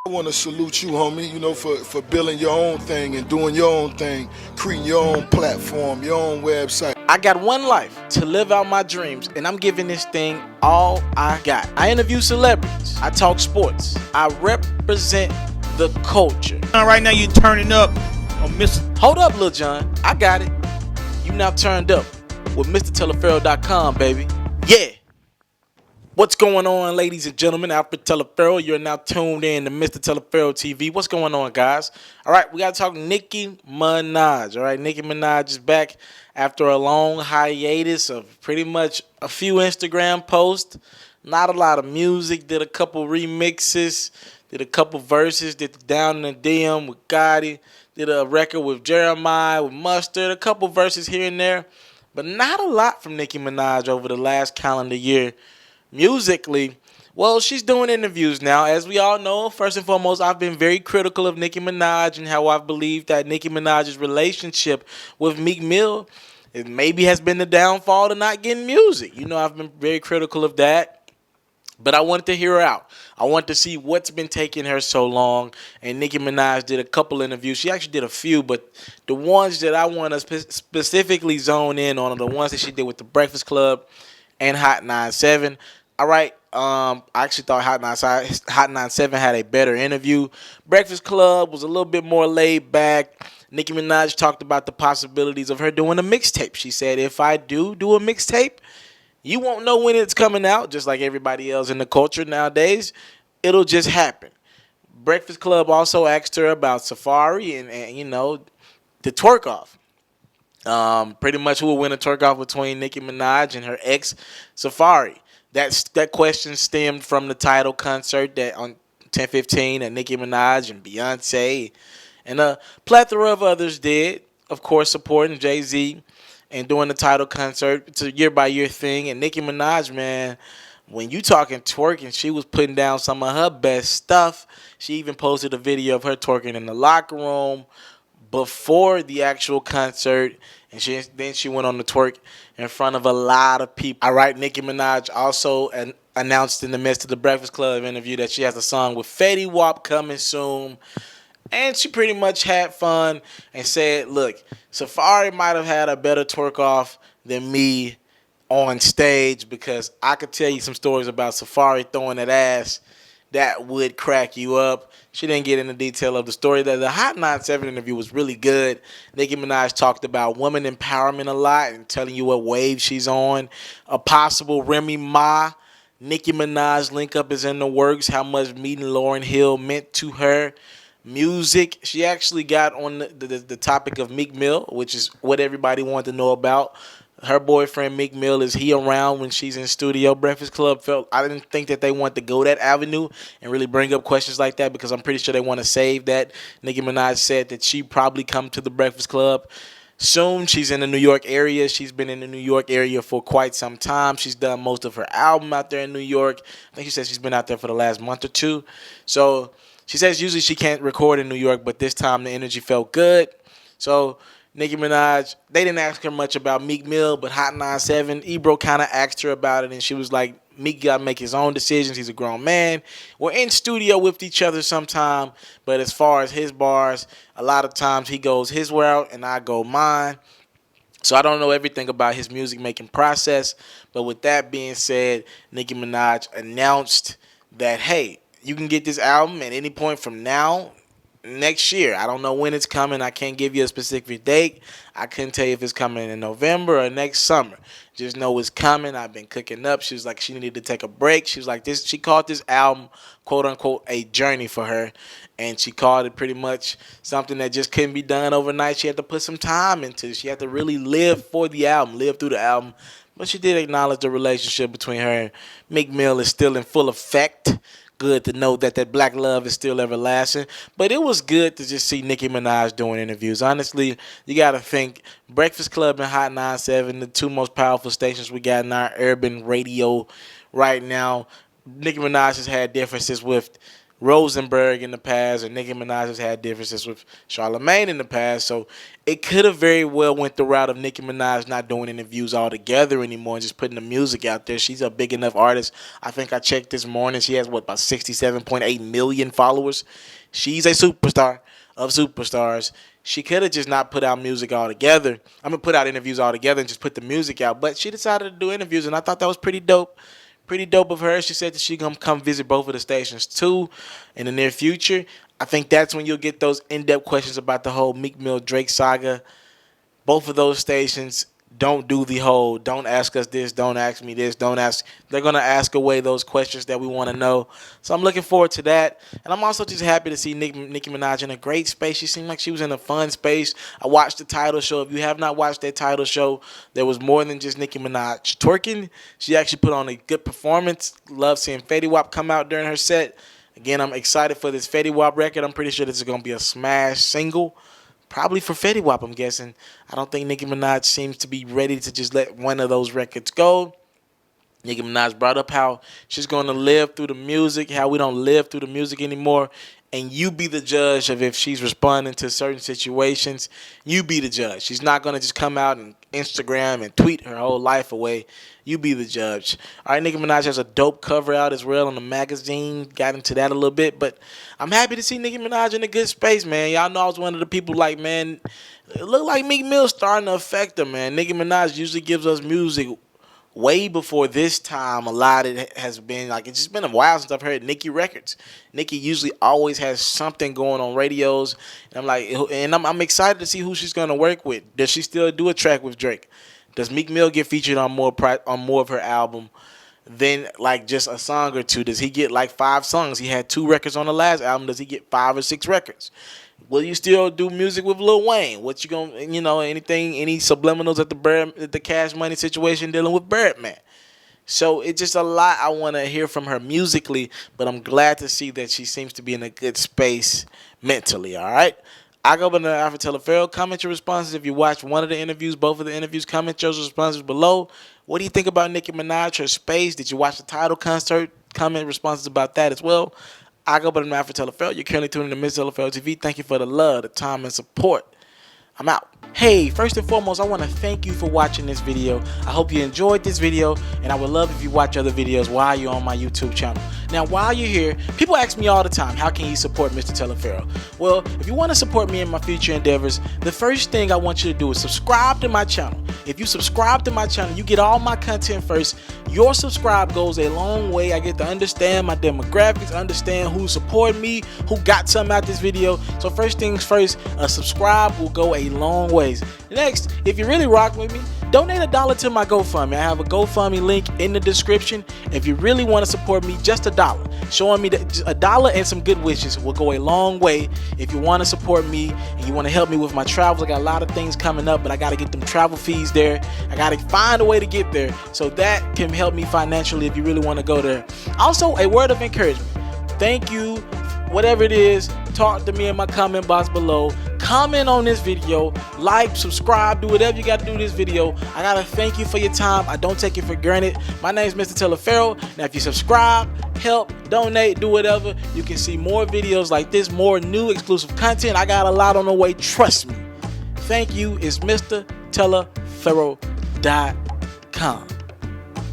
I want to salute you, homie, for building your own thing and doing your own thing, creating your own platform, your own website. I got one life to live out my dreams, and I'm giving this thing all I got. I interview celebrities. I talk sports. I represent the culture. Right now, you're turning up on Mr. Hold up, Lil John. I got it. You now turned up with MrTeleferro.com, baby. Yeah. What's going on, ladies and gentlemen? Alfred Teleferro. You're now tuned in to Mr. Teleferro TV. What's going on, guys? All right, we got to talk Nicki Minaj. All right, Nicki Minaj is back after a long hiatus of pretty much a few Instagram posts. Not a lot of music. Did a couple remixes. Did a couple verses. Did the Down in the DM with Gotti. Did a record with Jeremiah, with Mustard. A couple verses here and there. But not a lot from Nicki Minaj over the last calendar year. Musically, well, she's doing interviews now. As we all know, first and foremost, I've been very critical of Nicki Minaj and how I believe that Nicki Minaj's relationship with Meek Mill it maybe has been the downfall to not getting music. You know, I've been very critical of that. But I wanted to hear her out. I wanted to see what's been taking her so long. And Nicki Minaj did a couple interviews. She actually did a few, but the ones that I want to specifically zone in on are the ones that she did with The Breakfast Club and Hot 97. All right, I actually thought Hot 97 had a better interview. Breakfast Club was a little bit more laid back. Nicki Minaj talked about the possibilities of her doing a mixtape. She said, if I do a mixtape, you won't know when it's coming out, just like everybody else in the culture nowadays. It'll just happen. Breakfast Club also asked her about Safaree and you know, the twerk off. Pretty much who will win a twerk off between Nicki Minaj and her ex, Safaree. That question stemmed from the title concert that on 10/15 that Nicki Minaj and Beyonce and a plethora of others did. Of course, supporting Jay-Z and doing the title concert. It's a year-by-year thing. And Nicki Minaj, man, when you talking twerking, she was putting down some of her best stuff. She even posted a video of her twerking in the locker room before the actual concert, and then she went on the twerk in front of a lot of people. All right, Nicki Minaj also announced in the midst of the Breakfast Club interview that she has a song with Fetty Wap coming soon. And she pretty much had fun and said, look, Safaree might have had a better twerk off than me on stage because I could tell you some stories about Safaree throwing that ass that would crack you up. She didn't get into detail of the story. The Hot 97 interview was really good. Nicki Minaj talked about woman empowerment a lot and telling you what wave she's on. A possible Remy Ma, Nicki Minaj link up is in the works. How much meeting Lauryn Hill meant to her. Music. She actually got on the topic of Meek Mill, which is what everybody wanted to know about. Her boyfriend, Meek Mill, is he around when she's in studio? Breakfast Club I didn't think that they want to go that avenue and really bring up questions like that because I'm pretty sure they want to save that. Nicki Minaj said that she probably come to the Breakfast Club soon. She's in the New York area. She's been in the New York area for quite some time. She's done most of her album out there in New York. I think she said she's been out there for the last month or two. So she says usually she can't record in New York, but this time the energy felt good. So Nicki Minaj, they didn't ask her much about Meek Mill, but Hot 97, Ebro kind of asked her about it, and she was like, Meek got to make his own decisions. He's a grown man. We're in studio with each other sometime, but as far as his bars, a lot of times he goes his route and I go mine. So I don't know everything about his music-making process, but with that being said, Nicki Minaj announced that, hey, you can get this album at any point from now next year. I don't know when it's coming. I can't give you a specific date. I couldn't tell you if it's coming in November or next summer. Just know it's coming. I've been cooking up. She was like, she needed to take a break. She was like, this. She called this album, quote unquote, a journey for her. And she called it pretty much something that just couldn't be done overnight. She had to put some time into it. She had to really live for the album, live through the album. But she did acknowledge the relationship between her and Meek Mill is still in full effect. Good to know that that black love is still everlasting. But it was good to just see Nicki Minaj doing interviews. Honestly, you got to think Breakfast Club and Hot 97, the two most powerful stations we got in our urban radio right now. Nicki Minaj has had differences with Rosenberg in the past, and Nicki Minaj has had differences with Charlamagne in the past. So it could have very well went the route of Nicki Minaj not doing interviews altogether anymore and just putting the music out there. She's a big enough artist. I think I checked this morning. She has, about 67.8 million followers. She's a superstar of superstars. She could have just not put out music altogether. Put out interviews altogether and just put the music out. But she decided to do interviews, and I thought that was pretty dope. Pretty dope of her. She said that she gonna come visit both of the stations too in the near future. I think that's when you'll get those in-depth questions about the whole Meek Mill Drake saga. Both of those stations don't do the whole don't ask us this, don't ask me this, don't ask. They're gonna ask away those questions that we want to know. So I'm looking forward to that. And I'm also just happy to see Nicki Minaj in a great space. She seemed like she was in a fun space. I watched the title show. If you have not watched that title show, there was more than just Nicki Minaj twerking. She actually put on a good performance. Love seeing Fetty Wap come out during her set. Again, I'm excited for this Fetty Wap record. I'm pretty sure this is gonna be a smash single. Probably for Fetty Wap, I'm guessing. I don't think Nicki Minaj seems to be ready to just let one of those records go. Nicki Minaj brought up how she's going to live through the music, how we don't live through the music anymore. And you be the judge of if she's responding to certain situations. You be the judge. She's not going to just come out and Instagram and tweet her whole life away. You be the judge. All right, Nicki Minaj has a dope cover out as well on the magazine. Got into that a little bit. But I'm happy to see Nicki Minaj in a good space, man. Y'all know I was one of the people like, man, it looked like Meek Mill starting to affect her, man. Nicki Minaj usually gives us music way before this time. A lot of it has been like, it's just been a while since I've heard Nicki records. Nicki usually always has something going on radios, and I'm excited to see who she's gonna work with. Does she still do a track with Drake? Does Meek Mill get featured on more of her album than like just a song or two? Does he get like 5 songs? He had 2 records on the last album. Does he get 5 or 6 records? Will you still do music with Lil Wayne? What you gonna, any subliminals at the Cash Money situation dealing with Birdman? So it's just a lot I want to hear from her musically, but I'm glad to see that she seems to be in a good space mentally, all right? I go by the Alfred Teleferro. Comment your responses if you watched one of the interviews, both of the interviews. Comment your responses below. What do you think about Nicki Minaj, her space? Did you watch the title concert? Comment responses about that as well. I go by the Alfred Teleferro. You're currently tuning in to Mr. Teleferro TV. Thank you for the love, the time, and support. I'm out. Hey, first and foremost, I want to thank you for watching this video. I hope you enjoyed this video, and I would love if you watch other videos while you're on my YouTube channel. Now, while you're here, people ask me all the time, how can you support Mr. Teleferro? Well, if you want to support me in my future endeavors, the first thing I want you to do is subscribe to my channel. If you subscribe to my channel, you get all my content first. Your subscribe goes a long way. I get to understand my demographics, understand who's supporting me, who got something out this video. So first things first, a subscribe will go a long ways. Next, if you really rock with me, donate $1 to my GoFundMe. I have a GoFundMe link in the description. If you really want to support me, just $1. Showing me $1 and some good wishes will go a long way. If you want to support me and you want to help me with my travels, I got a lot of things coming up, but I got to get them travel fees there. I got to find a way to get there. So that can help me financially if you really want to go there. Also, a word of encouragement. Thank you. Whatever it is, talk to me in my comment box below. Comment on this video, like, subscribe, do whatever you got to do this video. I got to thank you for your time. I don't take it for granted. My name is Mr. Teleferro. Now, if you subscribe, help, donate, do whatever, you can see more videos like this, more new exclusive content. I got a lot on the way. Trust me. Thank you. It's MrTeleferro.com.